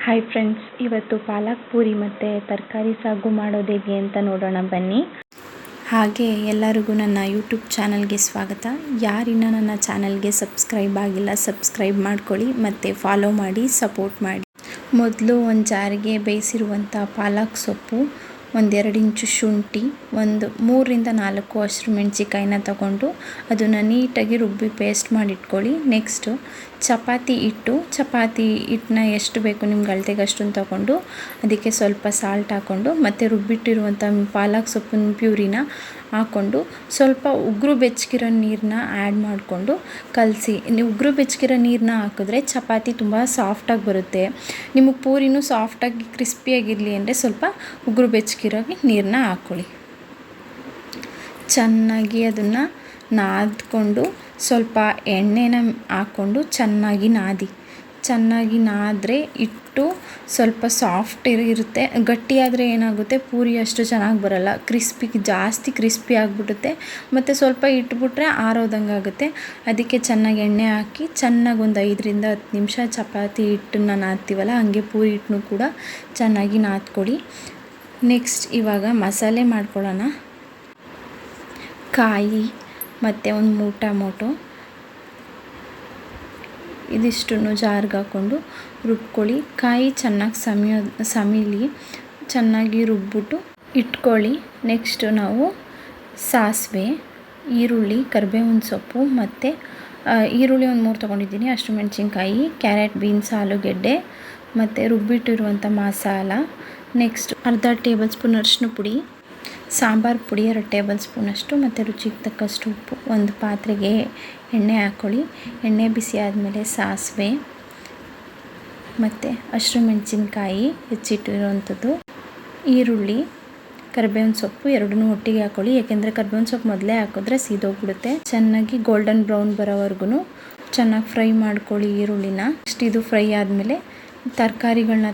Hi friends, ಇವತ್ತು ಪಾಲಕ್ ಪೂರಿ ಮತ್ತು ತರಕಾರಿ ಸಾಗು ಮಾಡೋದು ಹೇಗೆ ಅಂತ ನೋಡೋಣ ಬನ್ನಿ. ಹಾಗೆ ಎಲ್ಲರಿಗೂ ನನ್ನ ಯೂಟ್ಯೂಬ್ ಚಾನಲ್ಗೆ ಸ್ವಾಗತ. ಯಾರಿನ್ನ ನನ್ನ ಚಾನಲ್ಗೆ ಸಬ್ಸ್ಕ್ರೈಬ್ ಆಗಿಲ್ಲ ಸಬ್ಸ್ಕ್ರೈಬ್ ಮಾಡ್ಕೊಳ್ಳಿ ಮತ್ತು ಫಾಲೋ ಮಾಡಿ, ಸಪೋರ್ಟ್ ಮಾಡಿ. ಮೊದಲು ಒಂದು ಜಾರಿಗೆ ಬೇಯಿಸಿರುವಂಥ ಪಾಲಕ್ ಸೊಪ್ಪು, 1-2 ಇಂಚು ಶುಂಠಿ, ಒಂದು 3-4 ಹಸಿರು ಮೆಣಸಿಕಾಯಿನ ತಗೊಂಡು ಅದನ್ನು ನೀಟಾಗಿ ರುಬ್ಬಿ ಪೇಸ್ಟ್ ಮಾಡಿಟ್ಕೊಳ್ಳಿ. ನೆಕ್ಸ್ಟು ಚಪಾತಿ ಹಿಟ್ಟನ್ನ ಎಷ್ಟು ಬೇಕು ನಿಮ್ಗೆ ಅಳತೆಗೆ ಅಷ್ಟನ್ನು ತಗೊಂಡು ಅದಕ್ಕೆ ಸ್ವಲ್ಪ ಸಾಲ್ಟ್ ಹಾಕ್ಕೊಂಡು ಮತ್ತು ರುಬ್ಬಿಟ್ಟಿರುವಂಥ ಪಾಲಕ್ ಸೊಪ್ಪಿನ ಪ್ಯೂರಿನ ಹಾಕ್ಕೊಂಡು ಸ್ವಲ್ಪ ಉಗುರು ಬೆಚ್ಚಗಿರೋ ನೀರನ್ನ ಆ್ಯಡ್ ಮಾಡಿಕೊಂಡು ಕಲಸಿ. ನೀವು ಉಗುರು ಬೆಚ್ಚಗಿರೋ ನೀರನ್ನ ಹಾಕಿದ್ರೆ ಚಪಾತಿ ತುಂಬ ಸಾಫ್ಟಾಗಿ ಬರುತ್ತೆ. ನಿಮಗೆ ಪೂರಿನೂ ಸಾಫ್ಟಾಗಿ ಕ್ರಿಸ್ಪಿಯಾಗಿರಲಿ ಅಂದರೆ ಸ್ವಲ್ಪ ಉಗುರು ಬೆಚ್ಚಗಿರೋಗೆ ನೀರನ್ನ ಹಾಕ್ಕೊಳ್ಳಿ. ಚೆನ್ನಾಗಿ ಅದನ್ನು ನಾದ್ಕೊಂಡು ಸ್ವಲ್ಪ ಎಣ್ಣೆನ ಹಾಕ್ಕೊಂಡು ಚೆನ್ನಾಗಿ ನಾದ್ರೆ ಹಿಟ್ಟು ಸ್ವಲ್ಪ ಸಾಫ್ಟ್ ಇರುತ್ತೆ. ಗಟ್ಟಿಯಾದರೆ ಏನಾಗುತ್ತೆ, ಪೂರಿ ಅಷ್ಟು ಚೆನ್ನಾಗಿ ಬರಲ್ಲ, ಜಾಸ್ತಿ ಕ್ರಿಸ್ಪಿ ಆಗಿಬಿಡುತ್ತೆ ಮತ್ತು ಸ್ವಲ್ಪ ಇಟ್ಬಿಟ್ರೆ ಆರೋದಂಗೆ ಆಗುತ್ತೆ. ಅದಕ್ಕೆ ಚೆನ್ನಾಗಿ ಎಣ್ಣೆ ಹಾಕಿ ಚೆನ್ನಾಗಿ ಒಂದು 5-10 ನಿಮಿಷ ಚಪಾತಿ ಹಿಟ್ಟನ್ನು ನಾದ್ತೀವಲ್ಲ ಹಂಗೆ ಪೂರಿ ಹಿಟ್ಟನ್ನು ಕೂಡ ಚೆನ್ನಾಗಿ ನಾದ್ಕೊಳ್ಳಿ. ನೆಕ್ಸ್ಟ್ ಇವಾಗ ಮಸಾಲೆ ಮಾಡ್ಕೊಳ್ಳೋಣ. ಕಾಯಿ ಮತ್ತು ಒಂದು 3 ಟೊಮೊಟೊ ಇದಿಷ್ಟನ್ನು ಜಾರ್ಗೆ ಹಾಕ್ಕೊಂಡು ರುಬ್ಕೊಳ್ಳಿ. ಕಾಯಿ ಚೆನ್ನಾಗಿ ಸಮಿಲಿ ಚೆನ್ನಾಗಿ ರುಬ್ಬಿಟ್ಟು ಇಟ್ಕೊಳ್ಳಿ. ನೆಕ್ಸ್ಟು ನಾವು ಸಾಸಿವೆ, ಈರುಳ್ಳಿ, ಕರಿಬೇವಿನ ಸೊಪ್ಪು ಮತ್ತು ಈರುಳ್ಳಿ ಒಂದು 3 ತೊಗೊಂಡಿದ್ದೀನಿ, ಹಸಿರು ಮೆಣಸಿನ್ಕಾಯಿ, ಕ್ಯಾರೆಟ್, ಬೀನ್ಸ್, ಆಲೂಗೆಡ್ಡೆ ಮತ್ತು ರುಬ್ಬಿಟ್ಟಿರುವಂಥ ಮಸಾಲ. ನೆಕ್ಸ್ಟ್ ಅರ್ಧ ಟೇಬಲ್ ಸ್ಪೂನ್ ಅರಿಶಿನ ಪುಡಿ, ಸಾಂಬಾರು ಪುಡಿ 2 ಟೇಬಲ್ ಸ್ಪೂನಷ್ಟು ಮತ್ತು ರುಚಿಗೆ ತಕ್ಕಷ್ಟು ಉಪ್ಪು. ಒಂದು ಪಾತ್ರೆಗೆ ಎಣ್ಣೆ ಹಾಕ್ಕೊಳ್ಳಿ. ಎಣ್ಣೆ ಬಿಸಿ ಆದಮೇಲೆ ಸಾಸಿವೆ ಮತ್ತು ಹಸಿರು ಮೆಣಸಿನ್ಕಾಯಿ ಹೆಚ್ಚಿಟ್ಟಿರುವಂಥದ್ದು, ಈರುಳ್ಳಿ, ಕರಿಬೇವಿನ ಸೊಪ್ಪು ಎರಡನ್ನೂ ಒಟ್ಟಿಗೆ ಹಾಕ್ಕೊಳ್ಳಿ. ಯಾಕೆಂದರೆ ಕರಿಬೇವಿನ ಸೊಪ್ಪು ಮೊದಲೇ ಹಾಕಿದ್ರೆ ಸೀದೋಗ್ಬಿಡುತ್ತೆ. ಚೆನ್ನಾಗಿ ಗೋಲ್ಡನ್ ಬ್ರೌನ್ ಬರೋವರೆಗೂ ಚೆನ್ನಾಗಿ ಫ್ರೈ ಮಾಡ್ಕೊಳ್ಳಿ ಈರುಳ್ಳಿನ. ನೆಕ್ಸ್ಟ್ ಇದು ಫ್ರೈ ಆದಮೇಲೆ ತರಕಾರಿಗಳನ್ನ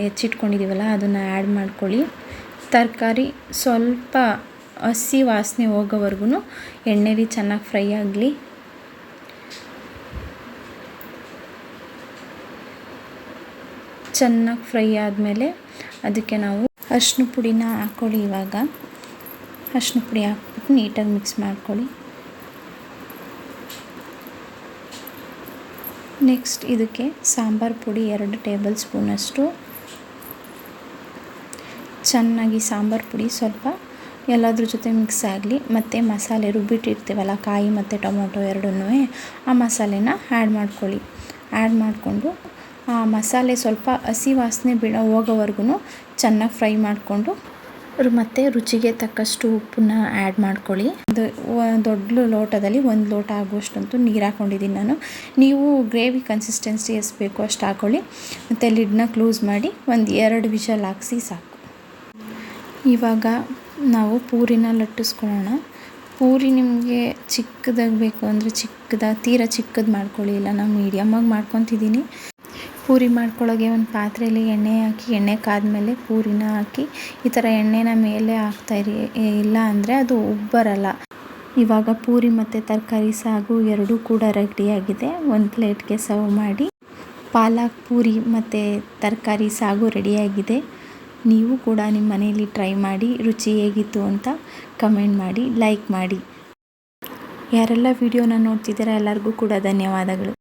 ಹೆಚ್ಚಿಟ್ಕೊಂಡಿದ್ದೀವಲ್ಲ ಅದನ್ನು ಆ್ಯಡ್ ಮಾಡ್ಕೊಳ್ಳಿ. ತರಕಾರಿ ಸ್ವಲ್ಪ ಹಸಿ ವಾಸನೆ ಹೋಗೋವರೆಗೂ ಎಣ್ಣೆಲಿ ಚೆನ್ನಾಗಿ ಫ್ರೈ ಆಗಲಿ. ಚೆನ್ನಾಗಿ ಫ್ರೈ ಆದಮೇಲೆ ಅದಕ್ಕೆ ನಾವು ಅರಿಶಿನ ಪುಡಿನ ಹಾಕ್ಕೊಳ್ಳಿ. ಇವಾಗ ಅರಿಶಿನ ಪುಡಿ ಹಾಕ್ಬಿಟ್ಟು ನೀಟಾಗಿ ಮಿಕ್ಸ್ ಮಾಡ್ಕೊಳ್ಳಿ. ನೆಕ್ಸ್ಟ್ ಇದಕ್ಕೆ ಸಾಂಬಾರು ಪುಡಿ 2 ಟೇಬಲ್ ಸ್ಪೂನಷ್ಟು. ಚೆನ್ನಾಗಿ ಸಾಂಬಾರು ಪುಡಿ ಸ್ವಲ್ಪ ಎಲ್ಲದ್ರ ಜೊತೆ ಮಿಕ್ಸ್ ಆಗಲಿ. ಮತ್ತು ಮಸಾಲೆ ರುಬ್ಬಿಟ್ಟಿರ್ತೀವಲ್ಲ ಕಾಯಿ ಮತ್ತು ಟೊಮೊಟೊ ಎರಡನ್ನೂ, ಆ ಮಸಾಲೆನ ಆ್ಯಡ್ ಮಾಡ್ಕೊಳ್ಳಿ. ಆ್ಯಡ್ ಮಾಡಿಕೊಂಡು ಆ ಮಸಾಲೆ ಸ್ವಲ್ಪ ಹಸಿ ವಾಸನೆ ಹೋಗೋವರೆಗೂ ಚೆನ್ನಾಗಿ ಫ್ರೈ ಮಾಡಿಕೊಂಡು ಮತ್ತು ರುಚಿಗೆ ತಕ್ಕಷ್ಟು ಉಪ್ಪನ್ನ ಆ್ಯಡ್ ಮಾಡ್ಕೊಳ್ಳಿ. ದೊಡ್ಡ ಲೋಟದಲ್ಲಿ 1 ಲೋಟ ಆಗುವಷ್ಟಂತೂ ನೀರು ಹಾಕ್ಕೊಂಡಿದ್ದೀನಿ ನಾನು. ನೀವು ಗ್ರೇವಿ ಕನ್ಸಿಸ್ಟೆನ್ಸಿ ಎಷ್ಟು ಬೇಕೋ ಅಷ್ಟು ಹಾಕ್ಕೊಳ್ಳಿ. ಮತ್ತು ಲಿಡ್ನ ಕ್ಲೋಸ್ ಮಾಡಿ 1-2 ವಿಷಲ್ ಹಾಕಿಸಿ ಸಾಕು. ಇವಾಗ ನಾವು ಪೂರಿನ ಲಟ್ಟಿಸ್ಕೊಳ್ಳೋಣ. ಪೂರಿ ನಿಮಗೆ ಚಿಕ್ಕದಾಗಿ ಬೇಕು ಅಂದರೆ ತೀರಾ ಚಿಕ್ಕದು ಮಾಡ್ಕೊಳ್ಳಿ. ಇಲ್ಲ ನಾನು ಮೀಡಿಯಮಾಗಿ ಮಾಡ್ಕೊತಿದ್ದೀನಿ. ಪೂರಿ ಮಾಡ್ಕೊಳ್ಳೋಗೆ ಒಂದು ಪಾತ್ರೆಯಲ್ಲಿ ಎಣ್ಣೆ ಹಾಕಿ, ಎಣ್ಣೆ ಕಾದ್ಮೇಲೆ ಪೂರಿನ ಹಾಕಿ ಈ ಥರ ಎಣ್ಣೆನ ಮೇಲೆ ಹಾಕ್ತಾಯಿರಿ, ಇಲ್ಲ ಅಂದರೆ ಅದು ಉಬ್ಬರಲ್ಲ. ಇವಾಗ ಪೂರಿ ಮತ್ತು ತರಕಾರಿ ಸಾಗು ಎರಡೂ ಕೂಡ ರೆಡಿಯಾಗಿದೆ. ಒಂದು ಪ್ಲೇಟ್ಗೆ ಸರ್ವ್ ಮಾಡಿ. ಪಾಲಕ್ ಪೂರಿ ಮತ್ತು ತರಕಾರಿ ಸಾಗು ರೆಡಿಯಾಗಿದೆ. ನೀವು ಕೂಡ ನಿಮ್ಮ ಮನೆಯಲ್ಲಿ ಟ್ರೈ ಮಾಡಿ, ರುಚಿ ಹೇಗಿತ್ತು ಅಂತ ಕಮೆಂಟ್ ಮಾಡಿ, ಲೈಕ್ ಮಾಡಿ. ಯಾರೆಲ್ಲ ವಿಡಿಯೋನ ನೋಡ್ತಿದ್ದೀರಾ ಎಲ್ಲರಿಗೂ ಕೂಡ ಧನ್ಯವಾದಗಳು.